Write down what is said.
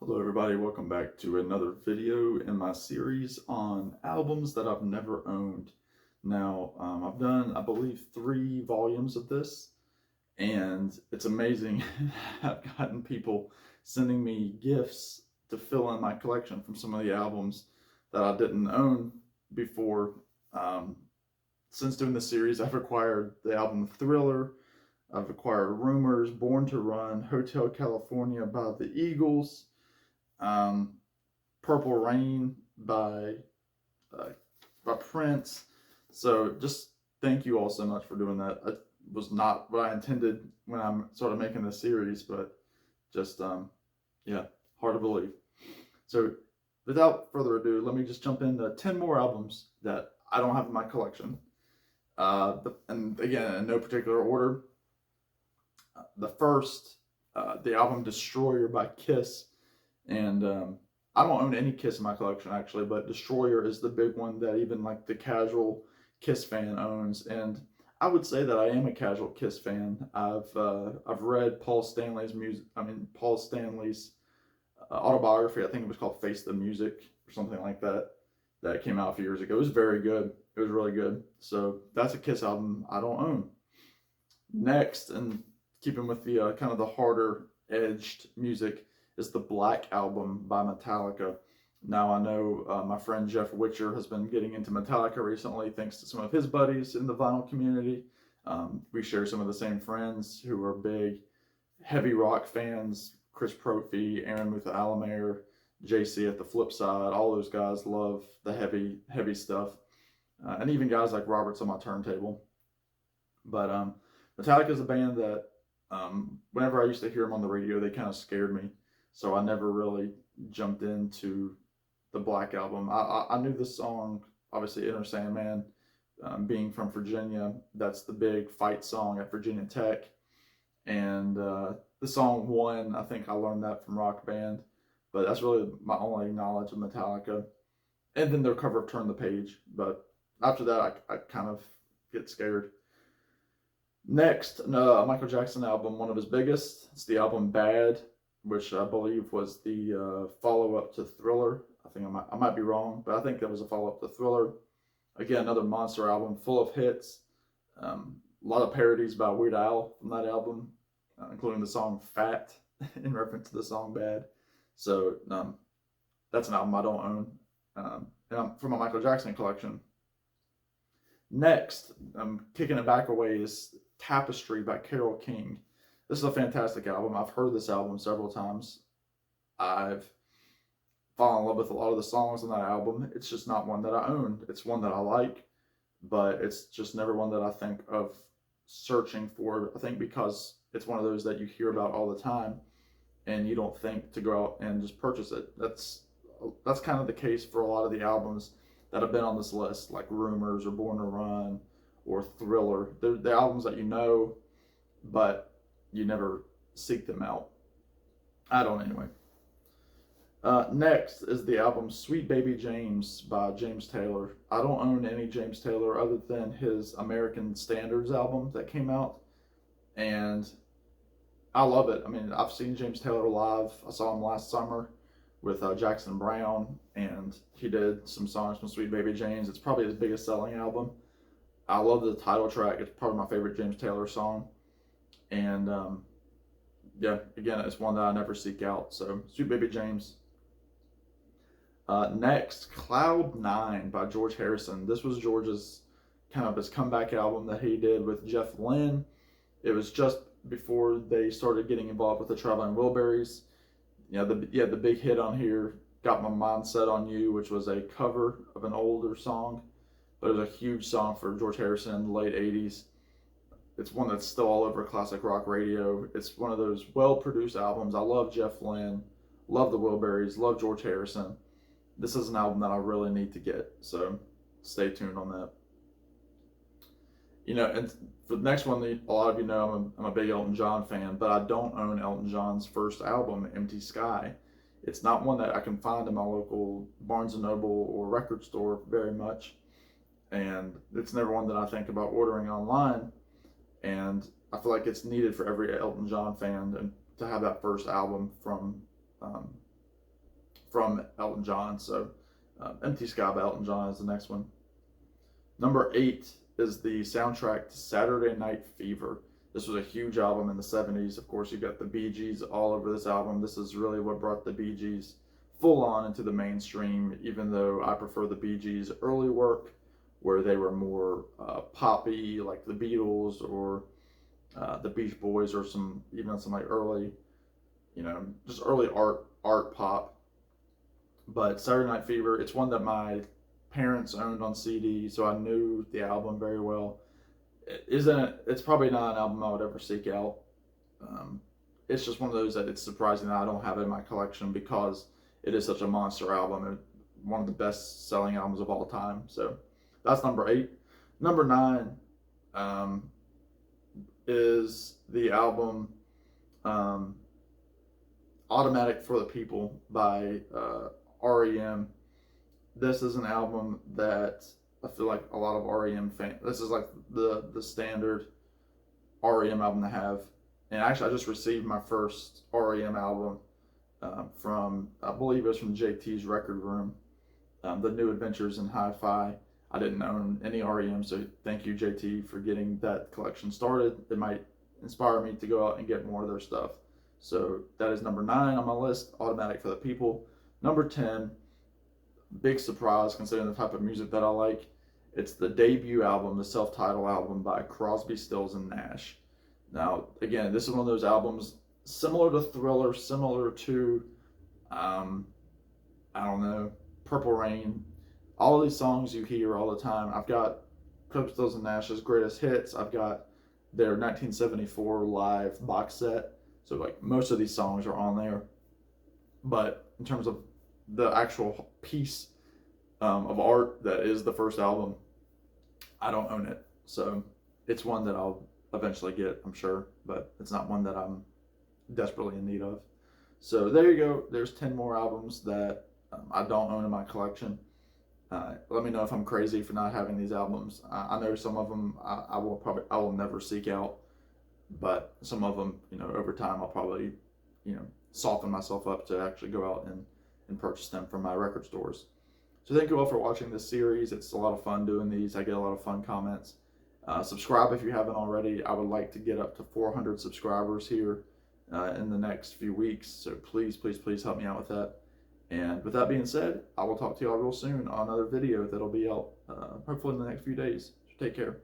Hello everybody, welcome back to another video in my series on albums that I've never owned. Now, I've done, I believe, 3 volumes of this, and it's amazing. I've gotten people sending me gifts to fill in my collection from some of the albums that I didn't own before. Since doing this series, I've acquired the album Thriller, I've acquired Rumors, Born to Run, Hotel California by the Eagles, um, Purple Rain uh, by Prince. So just thank you all so much for doing that. It was not what I intended when I'm sort of making this series, but just yeah, hard to believe. So without further ado, let me just jump into 10 more albums that I don't have in my collection. And again, in no particular order. The first, the album Destroyer by Kiss. And I don't own any Kiss in my collection actually, but Destroyer is the big one that even like the casual Kiss fan owns. And I would say that I am a casual Kiss fan. I've read Paul Stanley's autobiography. I think it was called Face the Music or something like that. That came out a few years ago. It was very good. It was really good. So that's a Kiss album I don't own. Next, and keeping with the kind of the harder edged music, is the Black Album by Metallica. Now I know my friend Jeff Witcher has been getting into Metallica recently thanks to some of his buddies in the vinyl community. We share some of the same friends who are big heavy rock fans. Chris Profey, Aaron Mutha-Alamayer, JC at the Flip Side, all those guys love the heavy stuff. And even guys like Robert's on my turntable. But Metallica is a band that whenever I used to hear them on the radio, they kind of scared me. So I never really jumped into the Black Album. I knew the song, obviously, Inner Sandman. Being from Virginia, that's the big fight song at Virginia Tech. And the song One, I think I learned that from Rock Band. But that's really my only knowledge of Metallica. And then their cover of Turn the Page. But after that, I kind of get scared. Next, a Michael Jackson album, one of his biggest. It's the album Bad, which I believe was the follow-up to Thriller. I think I might be wrong, but I think that was a follow-up to Thriller. Again, another monster album full of hits. A lot of parodies by Weird Al from that album, including the song Fat in reference to the song Bad. So that's an album I don't own. And I'm from my Michael Jackson collection. Next, I'm kicking it back a ways, Tapestry by Carole King. This is a fantastic album. I've heard this album several times. I've fallen in love with a lot of the songs on that album. It's just not one that I own. It's one that I like, but it's just never one that I think of searching for. I think because it's one of those that you hear about all the time and you don't think to go out and just purchase it. That's kind of the case for a lot of the albums that have been on this list, like Rumors or Born to Run or Thriller. They're the albums that you know, but you never seek them out. I don't anyway. Next is the album Sweet Baby James by James Taylor. I don't own any James Taylor other than his American Standards album that came out. And I love it. I mean, I've seen James Taylor live. I saw him last summer with Jackson Browne, and he did some songs from Sweet Baby James. It's probably his biggest selling album. I love the title track. It's probably my favorite James Taylor song. And yeah, again, it's one that I never seek out. So Sweet Baby James. Next, Cloud 9 by George Harrison. This was George's kind of his comeback album that he did with Jeff Lynne. It was just before they started getting involved with the Traveling Wilburys. You know, the big hit on here, Got My Mind Set on You, which was a cover of an older song, but it was a huge song for George Harrison in the late 80s. It's one that's still all over classic rock radio. It's one of those well-produced albums. I love Jeff Lynne, love the Wilburys, love George Harrison. This is an album that I really need to get, so stay tuned on that. You know, and for the next one, a lot of you know I'm a big Elton John fan, but I don't own Elton John's first album, Empty Sky. It's not one that I can find in my local Barnes & Noble or record store very much, and it's never one that I think about ordering online, and I feel like it's needed for every Elton John fan and to have that first album from from Elton John. So Empty Sky by Elton John is the next one. Number 8 is the soundtrack to Saturday Night Fever. This was a huge album in the 70s. Of course, you got the Bee Gees all over this album. This is really what brought the Bee Gees full on into the mainstream, even though I prefer the Bee Gees' early work, where they were more poppy, like the Beatles or the Beach Boys, or some like early, just early art pop. But Saturday Night Fever, it's one that my parents owned on CD, so I knew the album very well. It's probably not an album I would ever seek out. It's just one of those that it's surprising that I don't have it in my collection, because it is such a monster album and one of the best selling albums of all time. So that's number 8. Number 9 is the album Automatic for the People by REM. This is an album that I feel like a lot of REM fans, this is like the standard REM album to have. And actually, I just received my first REM album from, I believe it was from JT's Record Room, The New Adventures in Hi-Fi. I didn't own any REM, so thank you, JT, for getting that collection started. It might inspire me to go out and get more of their stuff. So that is number 9 on my list, Automatic for the People. Number 10, big surprise considering the type of music that I like. It's the debut album, the self-titled album by Crosby, Stills, and Nash. Now, again, this is one of those albums similar to Thriller, similar to, I don't know, Purple Rain. All of these songs you hear all the time. I've got Crosby, Stills, and Nash's greatest hits. I've got their 1974 live box set. So like most of these songs are on there. But in terms of the actual piece of art that is the first album, I don't own it. So it's one that I'll eventually get, I'm sure, but it's not one that I'm desperately in need of. So there you go. There's 10 more albums that I don't own in my collection. Let me know if I'm crazy for not having these albums. I know some of them I will never seek out, but some of them, over time I'll probably, soften myself up to actually go out and purchase them from my record stores. So thank you all for watching this series. It's a lot of fun doing these. I get a lot of fun comments. Subscribe if you haven't already. I would like to get up to 400 subscribers here in the next few weeks. So please, please, please help me out with that. And with that being said, I will talk to you all real soon on another video that'll be out hopefully in the next few days. So take care.